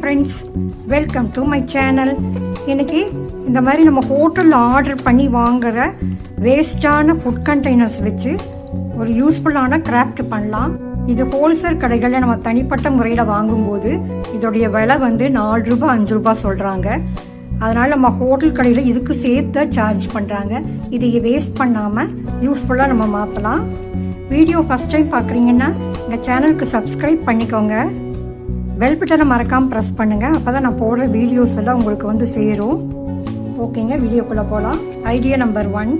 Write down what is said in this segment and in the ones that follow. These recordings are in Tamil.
Friends, welcome to my channel. இன்னைக்கு இந்த மாதிரி நம்ம ஹோட்டலில் ஆர்டர் பண்ணி வாங்குற வேஸ்டான ஃபுட் கண்டெய்னர்ஸ் வச்சு ஒரு யூஸ்ஃபுல்லான கிராஃப்ட் பண்ணலாம். இது ஹோல்சேல் கடைகளில் நம்ம தனிப்பட்ட முறையில் வாங்கும்போது இதோடைய விலை வந்து 4 ரூபாய் 5 ரூபாய் சொல்கிறாங்க. அதனால் நம்ம ஹோட்டல் கடையில் இதுக்கு சேர்த்து சார்ஜ் பண்ணுறாங்க. இதை வேஸ்ட் பண்ணாமல் யூஸ்ஃபுல்லாக நம்ம மாற்றலாம். வீடியோ ஃபஸ்ட் டைம் பார்க்குறீங்கன்னா எங்கள் சேனலுக்கு சப்ஸ்கிரைப் பண்ணிக்கோங்க. பெல் பட்டனை மறக்காமல் ப்ரெஸ் பண்ணுங்கள். அப்போ தான் நான் போடுற வீடியோஸ் எல்லாம் உங்களுக்கு வந்து சேரும். ஓகேங்க, வீடியோக்குள்ளே போகலாம். ஐடியா நம்பர் 1,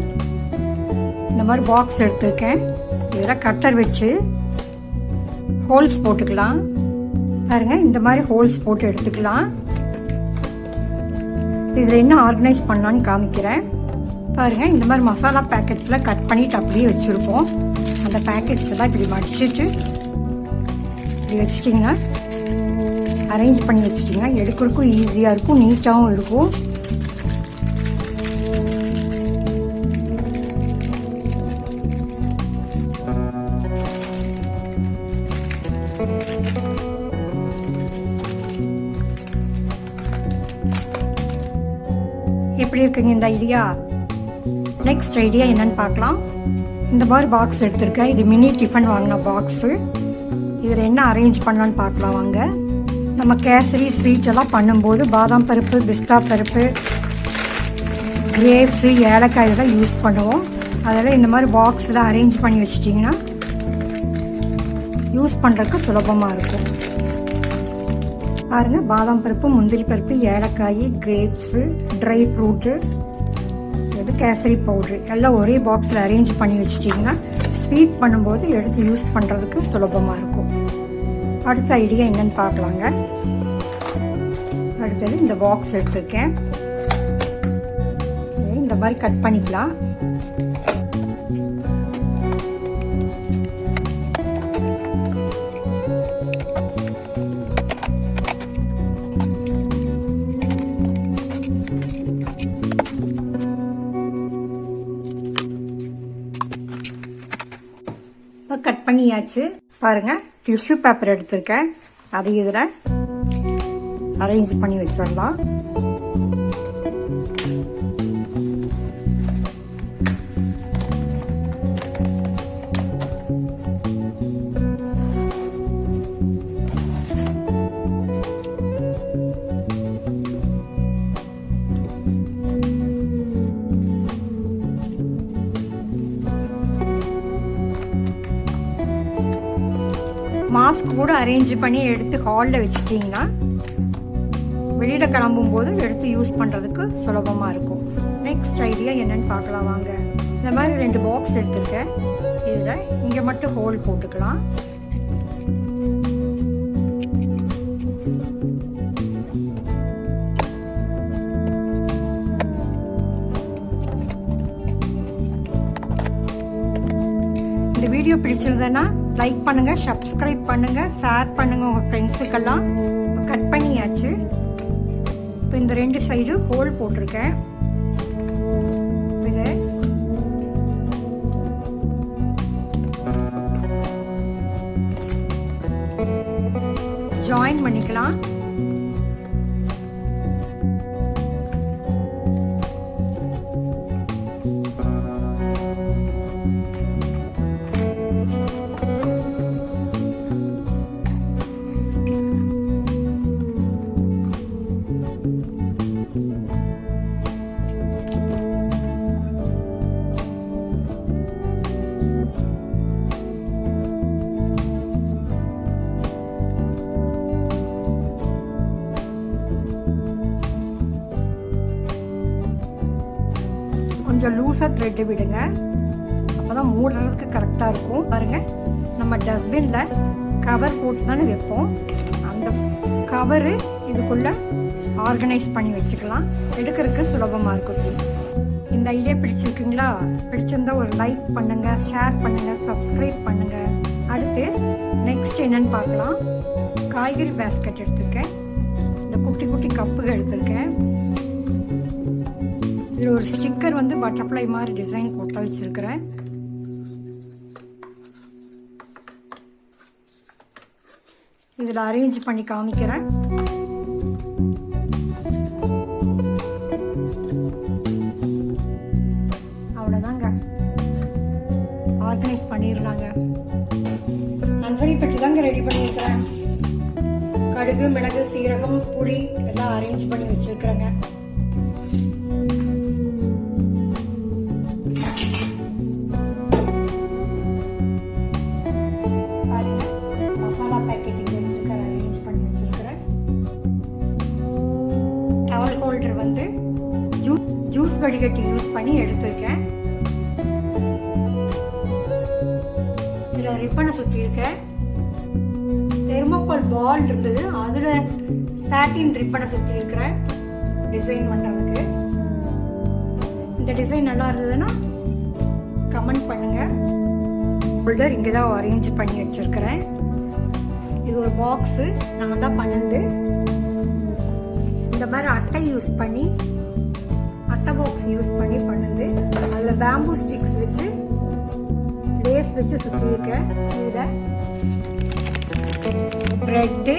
இந்த மாதிரி பாக்ஸ் எடுத்துருக்கேன். இதில் கட்டர் வச்சு ஹோல்ஸ் போட்டுக்கலாம். பாருங்க, இந்த மாதிரி ஹோல்ஸ் போட்டு எடுத்துக்கலாம். இதில் என்ன ஆர்கனைஸ் பண்ணலான்னு காமிக்கிறேன். பாருங்க, இந்த மாதிரி மசாலா பேக்கெட்ஸில் கட் பண்ணிட்டு அப்படியே வச்சுருப்போம். அந்த பேக்கெட்ஸ் எல்லாம் இப்படி மடிச்சிட்டு இப்படி வச்சிட்டிங்கன்னா, அரேஞ்ச் பண்ணி வச்சிட்டிங்கன்னா எடுக்கிறதுக்கும் ஈஸியாக இருக்கும், நீட்டாகவும் இருக்கும். எப்படி இருக்குங்க இந்த ஐடியா? நெக்ஸ்ட் ஐடியா என்னன்னு பார்க்கலாம். இந்த மாதிரி பாக்ஸ் எடுத்திருக்கேன். இது மினி டிஃபன் வாங்கின பாக்ஸு. இதில் என்ன அரேஞ்ச் பண்ணலான்னு பார்க்கலாம் வாங்க. நம்ம கேசரி ஸ்வீட் எல்லாம் பண்ணும்போது பாதாம் பருப்பு, பிஸ்தா பருப்பு, கிரேப்ஸு, ஏலக்காய் இதெல்லாம் யூஸ் பண்ணுவோம். அதெல்லாம் இந்த மாதிரி பாக்ஸில் அரேஞ்ச் பண்ணி வச்சிட்டிங்கன்னா யூஸ் பண்ணுறதுக்கு சுலபமாக இருக்கும். பாருங்கள், பாதாம் பருப்பு, முந்திரி பருப்பு, ஏலக்காய், கிரேப்ஸு, ட்ரை ஃப்ரூட்டு, இது கேசரி பவுட்ரு எல்லாம் ஒரே பாக்ஸில் அரேஞ்ச் பண்ணி வச்சிட்டிங்கன்னா ஸ்வீட் பண்ணும்போது எடுத்து யூஸ் பண்ணுறதுக்கு சுலபமாக இருக்கும். அடுத்த ஐடியா என்னன்னு பார்க்கலாங்க. அடுத்தது இந்த பாக்ஸ் எடுத்துருக்கேன். இந்த மாதிரி கட் பண்ணிக்கலாம். கட் பண்ணியாச்சு. பாருங்க, டிஷ்யூ பேப்பர் எடுத்திருக்கேன். அதை இதில் அரேஞ்ச் பண்ணி வச்சிடலாம். மாஸ்க் கூட அரேஞ்ச் பண்ணி எடுத்து ஹாலில் வச்சுட்டிங்கன்னா வெளியில் கிளம்பும் போது எடுத்து யூஸ் பண்ணுறதுக்கு சுலபமாக இருக்கும். நெக்ஸ்ட் ஐடியா என்னன்னு பார்க்கலாம் வாங்க. இந்த மாதிரி 2 பாக்ஸ் எடுத்துருக்கேன். இதில் இங்கே மட்டும் ஹோல் போட்டுக்கலாம். இந்த வீடியோ பிடிச்சிருந்தேன்னா லைக் பண்ணுங்க, சப்ஸ்கிரைப் பண்ணுங்க, ஷேர் பண்ணுங்க உங்க ஃப்ரெண்ட்ஸுக்கெல்லாம். கட் பண்ணியாச்சு. இப்போ இந்த 2 சைடு ஹோல் போட்டிருக்கேன். இதை ஜாயின் பண்ணிக்கலாம். கொஞ்சம் லூஸாக த்ரெட்டு விடுங்க, அப்போதான் மூடுறதுக்கு கரெக்டாக இருக்கும். பாருங்க, நம்ம டஸ்ட்பினில் கவர் போட்டு தானே வைப்போம். அந்த கவரு இதுக்குள்ளே ஆர்கனைஸ் பண்ணி வச்சுக்கலாம். எடுக்கிறதுக்கு சுலபமாக இருக்கும். இந்த ஐடியா பிடிச்சிருக்குங்களா? பிடிச்சிருந்தா ஒரு லைக் பண்ணுங்க, ஷேர் பண்ணுங்க, சப்ஸ்கிரைப் பண்ணுங்க. அடுத்து நெக்ஸ்ட் என்னன்னு பார்க்கலாம். காய்கறி பேஸ்கெட் எடுத்திருக்கேன். இந்த குட்டி குட்டி கப்புகள் எடுத்திருக்கேன். இதில் ஒரு ஸ்டிக்கர் வந்து பட்டர்ஃப்ளை மாதிரி டிசைன் போட்டு வச்சிருக்கிறேன். இதில் அரேஞ்ச் பண்ணி காமிக்கிறேன். அவ்வளோதாங்க, ஆர்கனைஸ் பண்ணிடலாங்க. நன்சரி பெட்டி தாங்க ரெடி பண்ணியிருக்கிறேன். கடுகு, மிளகு, சீரகம், புளி எல்லாம் அரேஞ்ச் பண்ணி வச்சிருக்கிறேங்க. பாருங்க, மசாலா பேக்கெட்டிங் வச்சிருக்கிறேன், அரேஞ்ச் பண்ணி வச்சிருக்கிறேன். டவல் ஹோல்டர் வந்து ஜூஸ் வடிகட்டி யூஸ் பண்ணி எடுத்திருக்கேன். இதுல ரிப்பனை சுத்தி இருக்கேன். தெர்மோகால் பால் இருந்தது, அதுல சாட்டின் ரிப்பனை சுத்தி இருக்கிறேன் டிசைன் பண்றதுக்கு. இந்த டிசைன் நல்லா இருந்ததுன்னா கமெண்ட் பண்ணுங்க. ஹோல்டர் இங்கே தான் அரேஞ்ச் பண்ணி வச்சிருக்கிறேன். இது ஒரு பாக்ஸு, நான் தான் பண்ணது. இந்த மாதிரி அட்டை யூஸ் பண்ணி, அட்டை பாக்ஸ் யூஸ் பண்ணி பண்ணுது. அதில் பேம்பூ ஸ்டிக்ஸ் வச்சு லேஸ் வச்சு சுற்றி இருக்கேன். இதில் பிரெட்டு,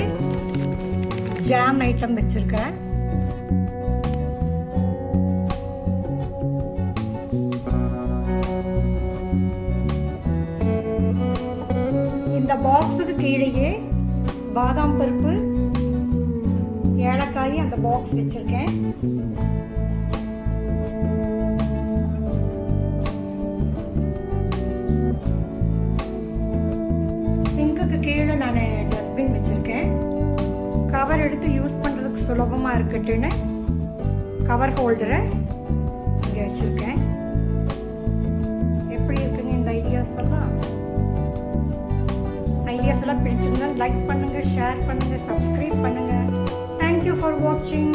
ஜாம் ஐட்டம் வச்சிருக்கேன். இந்த பாக்ஸுக்கு கீழேயே பாதாம் பருப்பு, ஏலக்காய் அந்த பாக்ஸ் வச்சிருக்கேன். சிங்குக்கு கீழே நான் டஸ்ட்பின் வச்சிருக்கேன். கவர் எடுத்து யூஸ் பண்றதுக்கு சுலபமா இருக்கட்டுன்னு கவர் ஹோல்டரை இங்க வச்சிருக்கேன். எப்படி இருக்குங்க இந்த ஐடியாஸ் எல்லாம்? ஐடியாஸ் எல்லாம் பிடிச்சிருந்தா லைக் பண்ணுங்க, ஷேர் பண்ணுங்க, சப்ஸ்கிரைப் பண்ணுங்க. தேங்க்யூ ஃபார் வாட்சிங்.